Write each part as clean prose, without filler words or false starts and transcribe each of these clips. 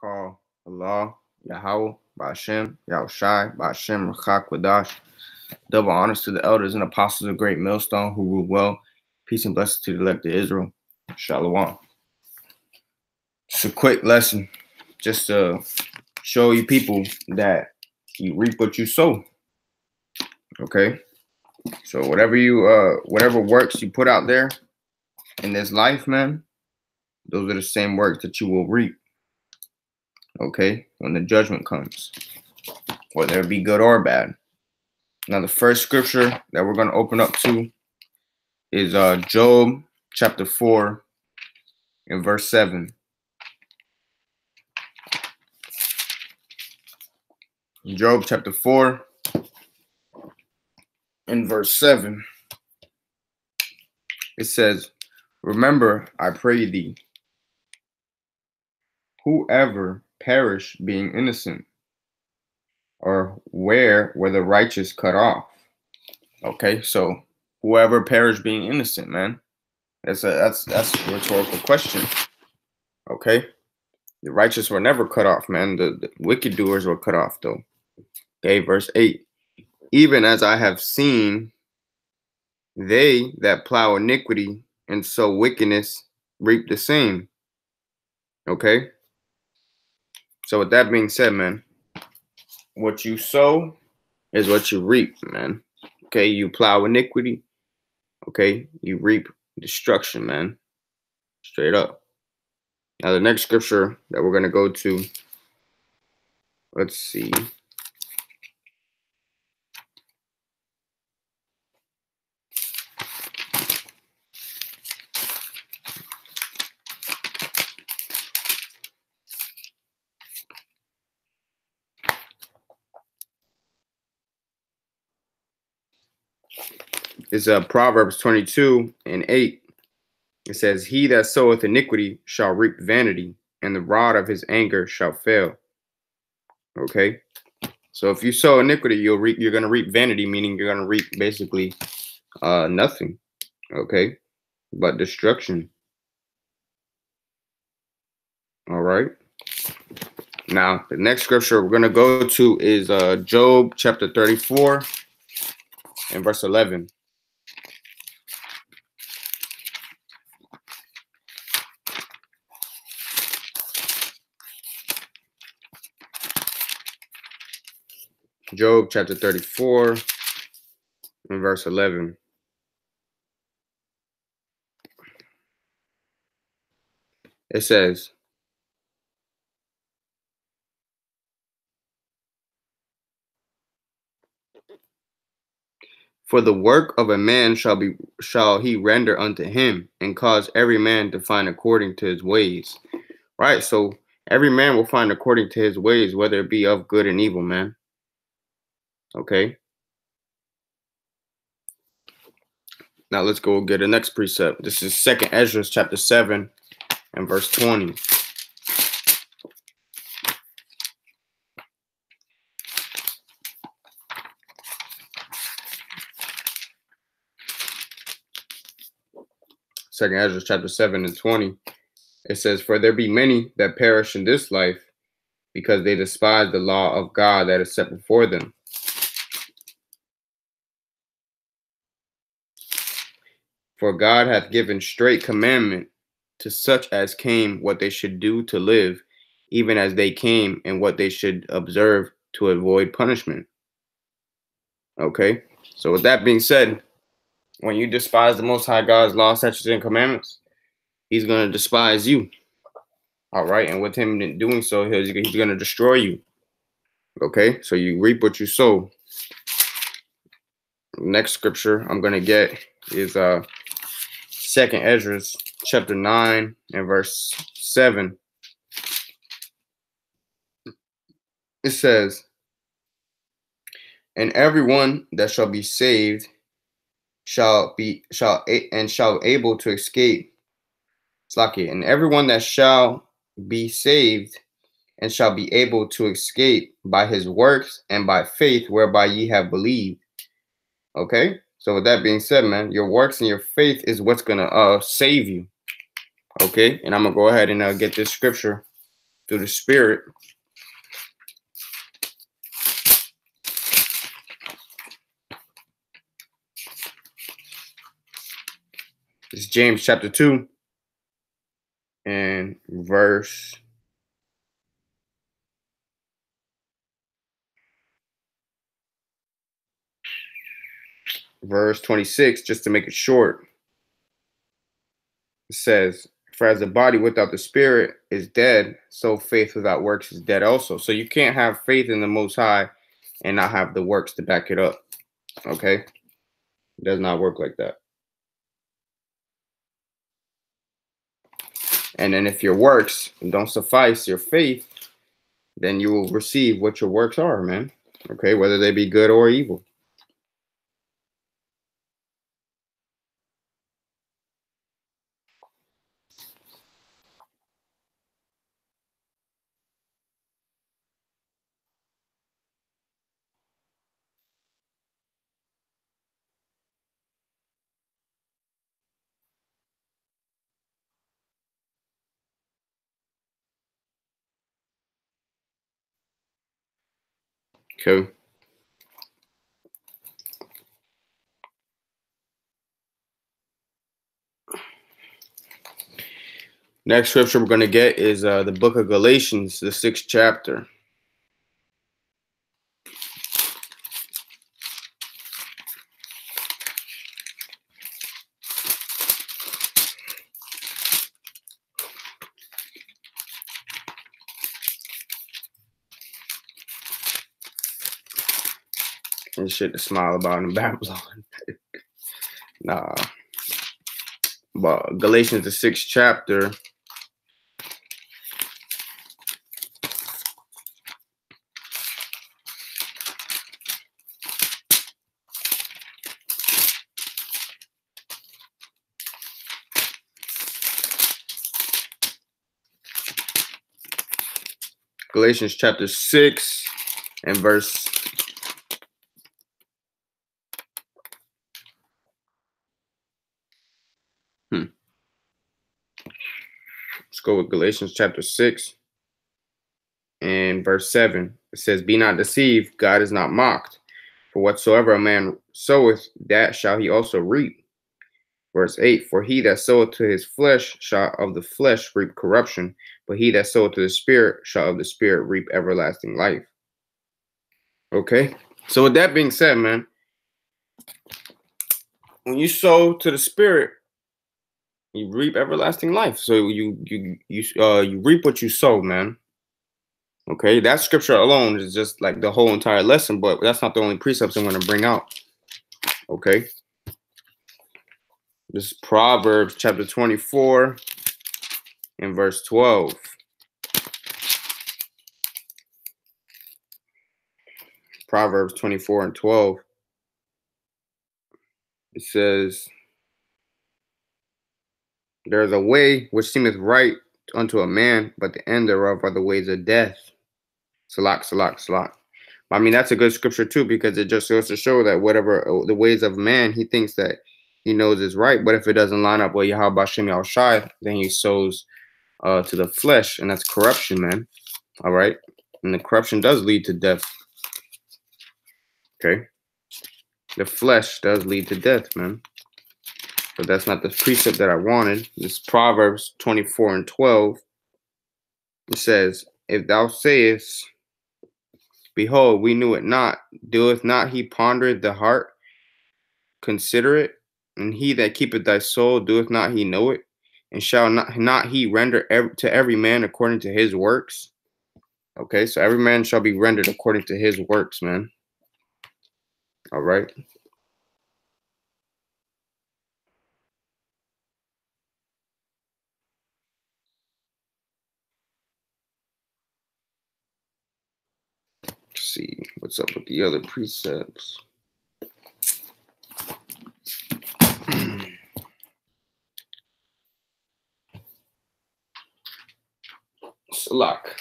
call Allah, Yahweh, Ba'ashem, Yahushai, Ba'ashem, Rachak, Wadash. Double honors to the elders and apostles of Great Millstone who rule well. Peace and blessings to the elect of Israel. Shalom. Just a quick lesson just to show you people that you reap what you sow. Okay? So whatever works you put out there in this life, man, those are the same works that you will reap. Okay? When the judgment comes, whether it be good or bad. Now, the first scripture that we're going to open up to is Job chapter 4 and verse 7. Job chapter 4 and verse 7. It says, "Remember, I pray thee, whoever perish being innocent, or where were the righteous cut off?" Okay, so whoever perished being innocent, man. That's a rhetorical question. Okay, the righteous were never cut off, man. The wicked doers were cut off, though. Okay, verse 8. "Even as I have seen, they that plow iniquity and sow wickedness reap the same." Okay, so with that being said, man, what you sow is what you reap, man. Okay, you plow iniquity, okay, you reap destruction, man. Straight up. Now, the next scripture that we're going to go to, let's see. It's Proverbs 22 and 8. It says, "He that soweth iniquity shall reap vanity, and the rod of his anger shall fail." Okay, so if you sow iniquity, you're going to reap vanity, meaning you're going to reap basically nothing. Okay, but destruction. All right. Now, the next scripture we're going to go to is Job chapter 34 and verse 11. Job chapter 34 and verse 11. It says, "For the work of a man shall he render unto him, and cause every man to find according to his ways." Right, so every man will find according to his ways, whether it be of good and evil, man. Okay. Now let's go get the next precept. This is 2nd Ezra chapter 7 and verse 20. Second Ezra chapter 7 and 20. It says, "For there be many that perish in this life, because they despise the law of God that is set before them. For God hath given straight commandment to such as came what they should do to live, even as they came, and what they should observe to avoid punishment." Okay, so with that being said, when you despise the Most High God's law, statutes, and commandments, he's going to despise you. All right, and with him doing so, he's going to destroy you. Okay, so you reap what you sow. Next scripture I'm going to get is 2nd Ezra chapter 9 and verse 7. It says, "And everyone that shall be saved shall able to escape." Slaki, "And everyone that shall be saved and shall be able to escape by his works and by faith whereby ye have believed." Okay, so with that being said, man, your works and your faith is what's gonna save you. Okay, and I'm gonna go ahead and get this scripture through the Spirit. It's James chapter 2 and verse 26, just to make it short. It says, for as the body without the Spirit is dead, so faith without works is dead also. So you can't have faith in the Most High and not have the works to back it up. Okay? It does not work like that. And then if your works don't suffice your faith, then you will receive what your works are, man. Okay? Whether they be good or evil. Okay? Next scripture we're going to get is the book of Galatians, the 6th chapter. And shit to smile about in Babylon. Nah. But Galatians, the 6th chapter. Galatians chapter 6 and verse. Let's go with Galatians chapter 6 and verse 7. It says, be not deceived, God is not mocked. For whatsoever a man soweth, that shall he also reap. Verse 8, for he that soweth to his flesh shall of the flesh reap corruption, but he that soweth to the Spirit shall of the Spirit reap everlasting life. Okay? So with that being said, man, when you sow to the Spirit, you reap everlasting life. So you reap what you sow, man. Okay, that scripture alone is just like the whole entire lesson, but that's not the only precepts I'm going to bring out. Okay, this is Proverbs chapter 24 and verse 12. Proverbs 24 and 12. It says, there is a way which seemeth right unto a man, but the end thereof are the ways of death. Salak, salak, salak. I mean, that's a good scripture too, because it just goes to show that whatever the ways of man, he thinks that he knows is right. But if it doesn't line up with Yahweh Shem Yahushai, then he sows to the flesh, and that's corruption, man. All right. And the corruption does lead to death. Okay. The flesh does lead to death, man. But that's not the precept that I wanted. This Proverbs 24 and 12. It says, if thou sayest, behold, we knew it not, doeth not he ponder the heart, consider it, and he that keepeth thy soul, doeth not he know it, and shall not he render to every man according to his works? Okay, so every man shall be rendered according to his works, man. All right. Let's see what's up with the other precepts. Salak.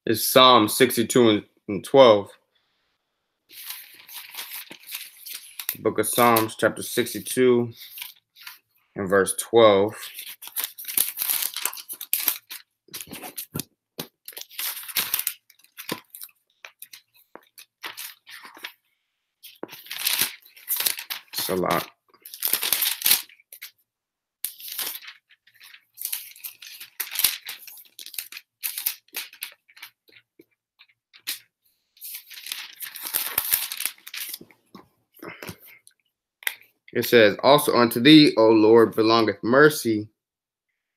It's Psalm 62 and 12. The book of Psalms, chapter 62 and verse 12. It's a lot. It says, also unto thee, O Lord, belongeth mercy,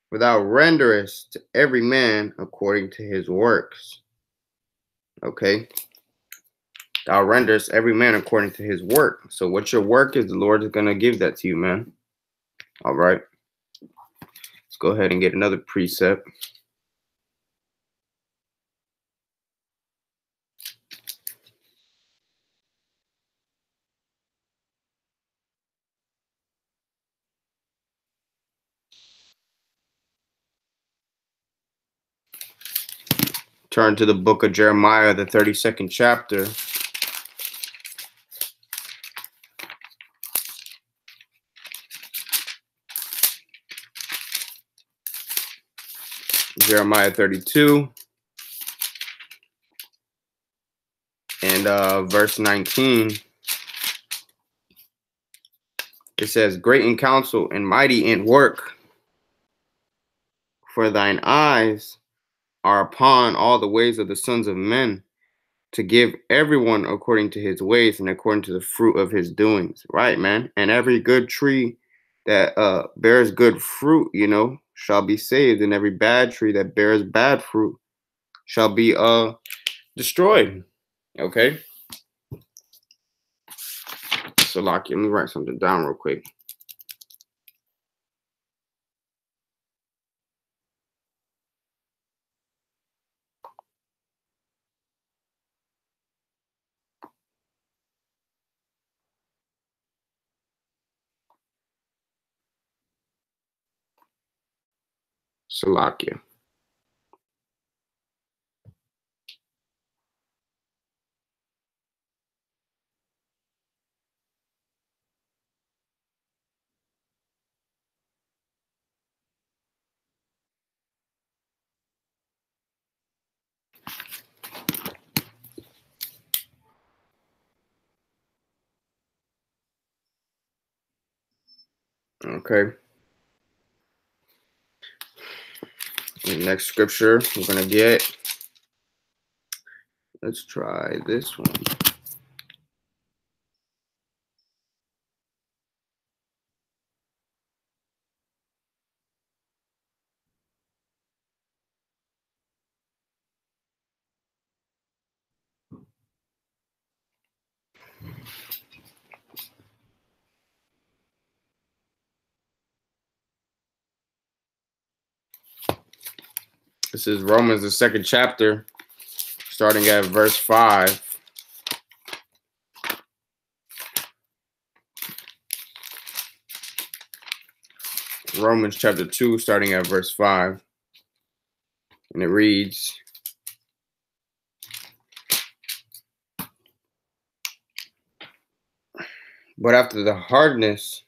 for thou renderest to every man according to his works. Okay. Thou renderest every man according to his work. So what your work is, the Lord is going to give that to you, man. All right. Let's go ahead and get another precept. Turn to the book of Jeremiah, the 32nd chapter. Jeremiah 32 and verse 19. It says, great in counsel and mighty in work, for thine eyes are upon all the ways of the sons of men, to give everyone according to his ways and according to the fruit of his doings. Right, man? And every good tree that bears good fruit, shall be saved, and every bad tree that bears bad fruit shall be destroyed. Okay? So, Lockie, let me write something down real quick. Salakia. Okay. The next scripture we're going to get. Let's try this one. This is Romans, the 2nd chapter, starting at verse 5. Romans chapter 2, starting at verse 5. And it reads, but after the hardness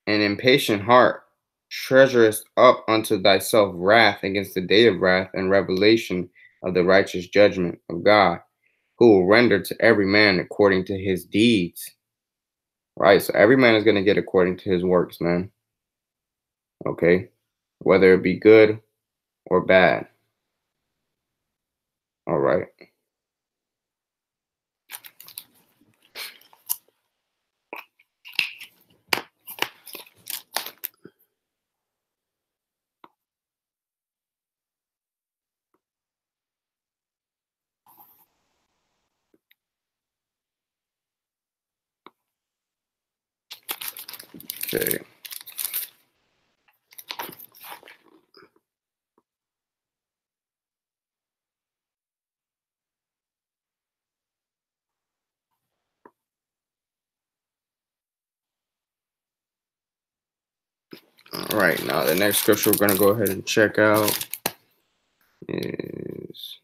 and impatient heart, treasurest up unto thyself wrath against the day of wrath and revelation of the righteous judgment of God, who will render to every man according to his deeds. Right? So every man is going to get according to his works, man. Okay? Whether it be good or bad. All right. Okay. All right. Now the next scripture we're going to go ahead and check out is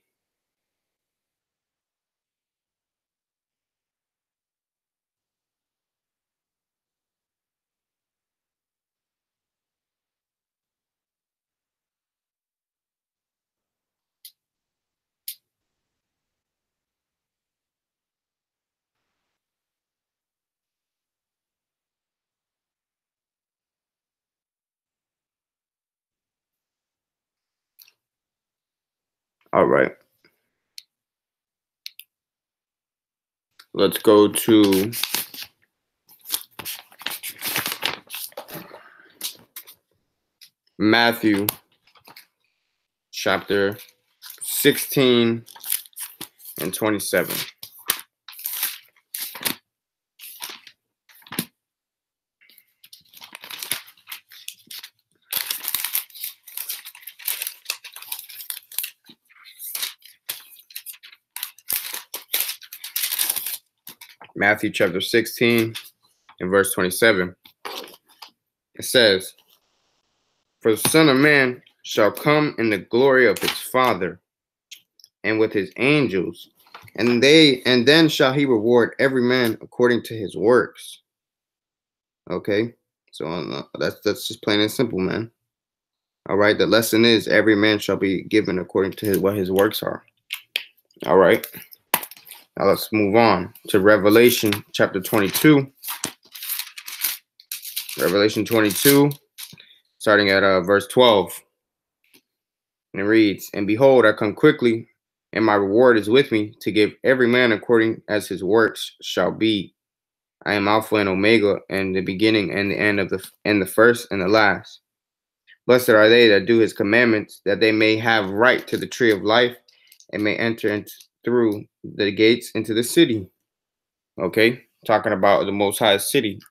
All right. Let's go to Matthew chapter 16 and 27. Matthew chapter 16 and verse 27. It says, "For the Son of Man shall come in the glory of his Father and with his angels, and then shall he reward every man according to his works." Okay, so that's just plain and simple, man. All right, the lesson is every man shall be given according to what his works are. All right, now let's move on to Revelation chapter 22. Revelation 22, starting at verse 12. And it reads, "And behold, I come quickly, and my reward is with me to give every man according as his works shall be. I am Alpha and Omega, and the beginning and the end of the first and the last. Blessed are they that do his commandments, that they may have right to the tree of life and may enter through the gates into the city." Okay, talking about the Most High city.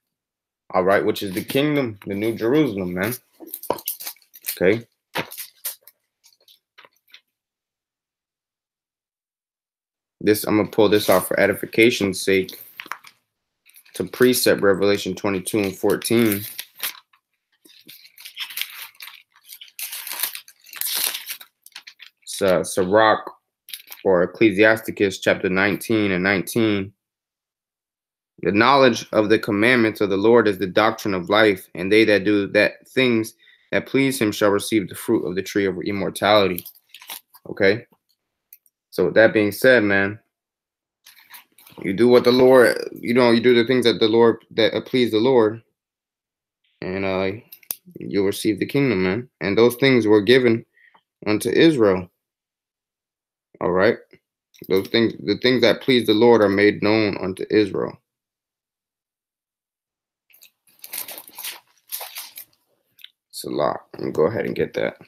All right, which is the kingdom, the New Jerusalem, man. Okay. I'm gonna pull this off for edification's sake to precept Revelation 22 and 14. It's Sirach or Ecclesiasticus chapter 19 and 19. "The knowledge of the commandments of the Lord is the doctrine of life, and they that do that things that please him shall receive the fruit of the tree of immortality." Okay. So with that being said, man, you do what the Lord, you do the things that please the Lord, and you'll receive the kingdom, man. And those things were given unto Israel. All right. The things that please the Lord are made known unto Israel. It's a lot. Let me go ahead and get that.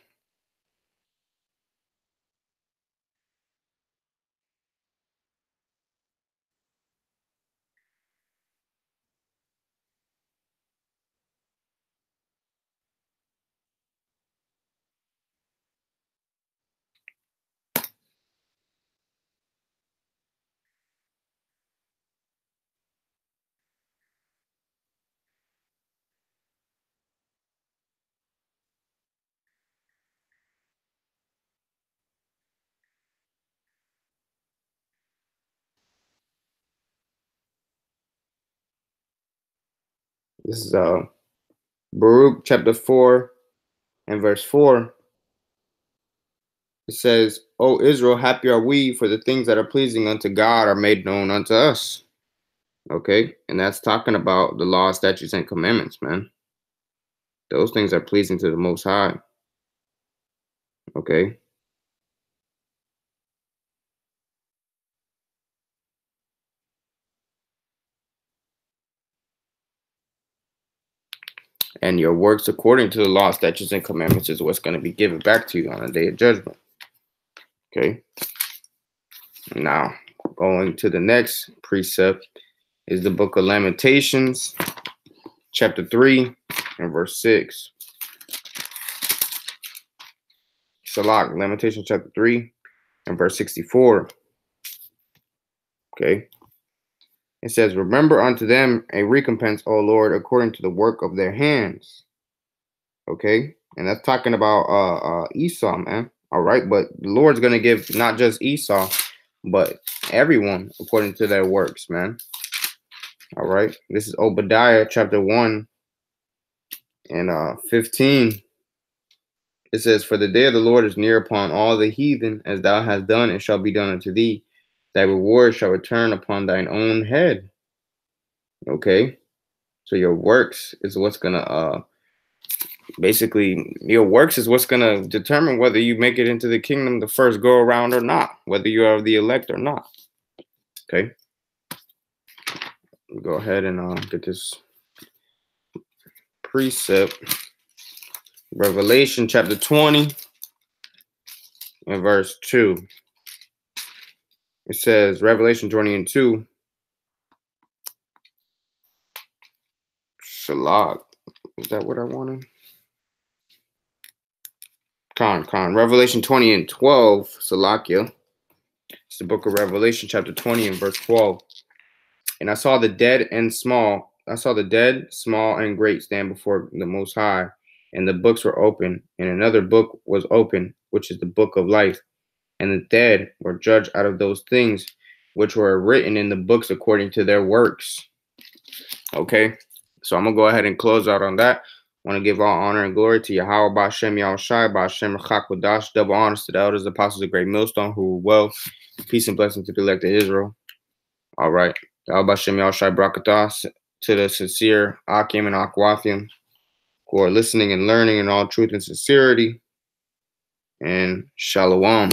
This is Baruch chapter 4 and verse 4. It says, "O Israel, happy are we, for the things that are pleasing unto God are made known unto us." Okay, and that's talking about the law, statutes, and commandments, man. Those things are pleasing to the Most High. Okay. And your works according to the law, statutes, and commandments is what's going to be given back to you on the day of judgment. Okay. Now, going to the next precept is the book of Lamentations, chapter 3 and verse 6. Salak, Lamentations chapter 3 and verse 64. Okay. It says, "Remember unto them a recompense, O Lord, according to the work of their hands." Okay. And that's talking about Esau, man. All right. But the Lord's going to give not just Esau, but everyone according to their works, man. All right. This is Obadiah chapter 1 and 15. It says, "For the day of the Lord is near upon all the heathen, as thou hast done, it shall be done unto thee. Thy reward shall return upon thine own head." Okay. So your works is what's gonna Basically, your works is what's going to determine whether you make it into the kingdom the first go around or not, whether you are the elect or not. Okay. Go ahead and get this precept. Revelation chapter 20 and verse 2. It says, Revelation 20 and 2. Shalak. Is that what I wanted? Revelation 20 and 12. Salakia. It's the book of Revelation, chapter 20 and verse 12. And I saw the dead, small, and great stand before the Most High, and the books were open, and another book was open, which is the book of life. And the dead were judged out of those things which were written in the books according to their works. Okay, so I'm going to go ahead and close out on that. I want to give all honor and glory to Yahweh, Ba'Shem, Yahushai, Ba'Shem, Chakwadash, double honors to the elders, apostles of Great Millstone, who rule well. Peace and blessing to the elect of Israel. All right. Yahweh, Ba'Shem, Yahushai, Brakatah, to the sincere Akim and Akwathim, who are listening and learning in all truth and sincerity. And Shalom.